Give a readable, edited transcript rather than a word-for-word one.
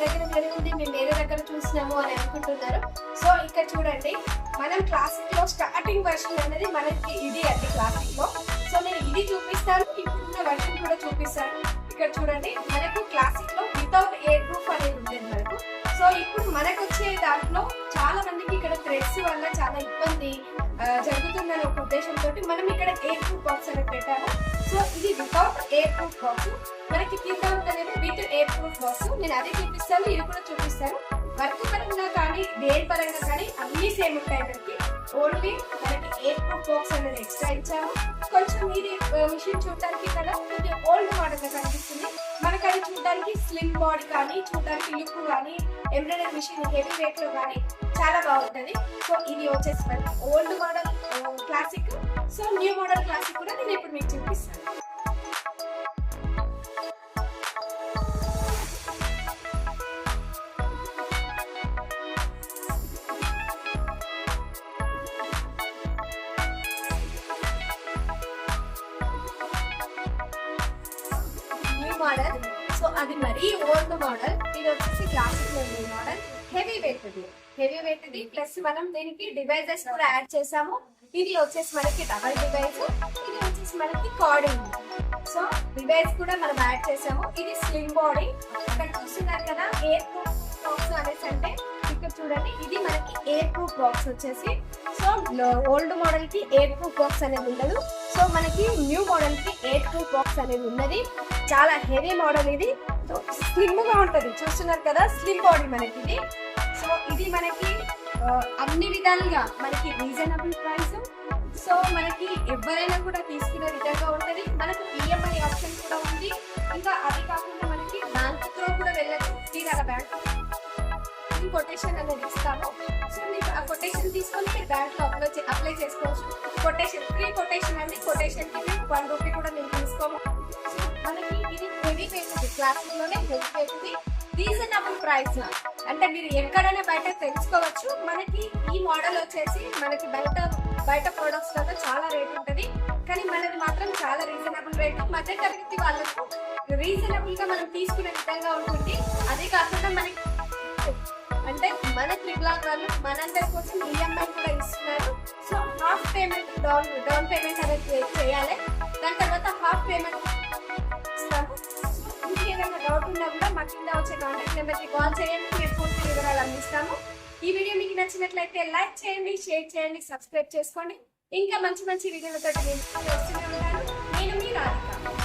దగ్గర జరిగింది మేము వేరే దగ్గర చూసినాము అని అనుకుంటున్నారు. సో ఇక్కడ చూడండి, మనం క్లాసిక్ లో స్టార్టింగ్ వర్షన్ అనేది మనకి ఇది అండి క్లాసిక్ లో. సో నేను ఇది చూపిస్తాను, ఇప్పుడున్న వర్షన్ కూడా చూపిస్తాను. ఇక్కడ చూడండి, మనకు క్లాసిక్ లో వితౌట్ ఎయిర్ ప్రూఫ్ అనేది ఉండేది మనకు. సో ఇప్పుడు మనకు వచ్చే దాంట్లో చాలా మందికి ఇక్కడ థ్రెడ్స్ వల్ల చాలా ఇబ్బంది జరుగుతుందని ఒక ఉద్దేశంతో మనం ఇక్కడ ఎయిర్ ప్రూఫ్ బాక్స్ అనేది పెట్టాము. సో ఇది వితౌట్ ఎయిర్ ప్రూఫ్ బాక్స్, మనకి కింద ఉంటేనేమో విత్ ఎయిర్ ప్రూఫ్ బాక్స్. నేను అదే చూపిస్తాను, ఇది కూడా చూపిస్తాను. వర్క్ పరంగా కానీ దేని పరంగా కానీ అన్ని సేమ్ ఉంటాయి. మనకి ఓన్లీ మనకి ఎయిర్ ప్రూఫ్ బాక్స్ అనేది ఎక్స్ట్రా ఇచ్చాము. కొంచెం ఇది మిషన్ చూడడానికి కదా కొంచెం ఓల్డ్ మోడల్ గా కనిపిస్తుంది. మనకు అది చూడడానికి స్లిమ్ బాడీ కానీ చూడడానికి లుక్ కానీ ఎంబ్రాయిడరీ మిషన్ హెవీ వెయిట్ లో కానీ చాలా బాగుంటది. సో ఇది వచ్చేసి మనకి old model classic. So new model classic కూడా నేను ఇప్పుడు మీకు చూపిస్తాను. మోడల్, సో అది మరీ ఓల్డ్ మోడల్. ఇది వచ్చేసి క్లాసిక్ లో new model, heavy weight the plus మనం దీనికి డివైజెస్ కూడా యాడ్ చేసాము. ఇది వచ్చేసి మనకి డబల్ డివైస్, ఇది వచ్చేసి మనకి కార్డింగ్. సో డివైస్ కూడా మనం యాడ్ చేసాము. ఇది స్లిమ్ బాడీ. ఇక్కడ చూస్తున్నారు కదా ఎయిర్ ప్రూఫ్ బాక్స్ అనేసి, అంటే ఇక్కడ చూడండి ఇది మనకి ఎయిర్ ప్రూఫ్ బాక్స్ వచ్చేసి. సో ఓల్డ్ మోడల్ కి ఎయిర్ ప్రూఫ్ బాక్స్ అనేది ఉండదు. సో మనకి న్యూ మోడల్ కి ఎయిర్ ప్రూఫ్ బాక్స్ అనేది ఉన్నది. చాలా హెవీ మోడల్ ఇది, స్లిమ్ గా ఉంటది. చూస్తున్నారు కదా స్లిమ్ బాడీ మనకి ఇది. సో ఇది మనకి అన్ని విధాలుగా మనకి రీజనబుల్ ప్రైస్. సో మనకి ఎవరైనా కూడా తీసుకునే విధంగా ఉంటది. మనకు ఈఎంఐ ఆప్షన్ కూడా ఉంది. ఇంకా అది కాకుండా మనకి బ్యాంక్ త్రో కూడా వెళ్ళచ్చు. తీరాల బ్యాంక్ కొటేషన్ అనేది ఇస్తాము. సో మీకు ఆ కొటేషన్ తీసుకొని మీరు బ్యాంక్ లో అప్లై చేసుకోవచ్చు. కొటేషన్ ఫ్రీ కొటేషన్ అండి. కొటేషన్ కి మీకు 1 రూపీ కూడా మేము తీసుకోము. సో మనకి ఇది హెవీ వెయిట్ క్లాసిక్ లోనే హెవీ వెయిట్ రీజనబుల్ ప్రైస్, అంటే మీరు ఎక్కడైనా బయట తెలుసుకోవచ్చు. మనకి ఈ మోడల్ వచ్చేసి మనకి బయట ప్రొడక్ట్స్ లో చాలా రేట్ ఉంటది, కానీ మనది మాత్రం చాలా రీజనబుల్ రేట్. మధ్య తరగతి వాళ్ళకు రీజనబుల్ గా మనం తీసుకునే విధంగా ఉంటుంది. అదే కాకుండా మనకి అంటే మన త్రిబులాగ్ వాళ్ళు మనందరి కోసం ఈఎంఐ కూడా ఇస్తున్నారు. So half payment down payment అనేది చేయాలి. దాని తర్వాత హాఫ్ పేమెంట్ ఇస్తాము. ఇంకేదైనా డౌట్ ఉన్నా కూడా మా కింద వచ్చే కాంటాక్ట్ నెంబర్కి కాల్ చేయండి, మేము పూర్తి వివరాలు అందిస్తాము. ఈ వీడియో మీకు నచ్చినట్లయితే లైక్ చేయండి, షేర్ చేయండి, సబ్స్క్రైబ్ చేసుకోండి. ఇంకా మంచి వీడియోలతో నేను వస్తూనే ఉంటాను. నేను మీ రాధిక.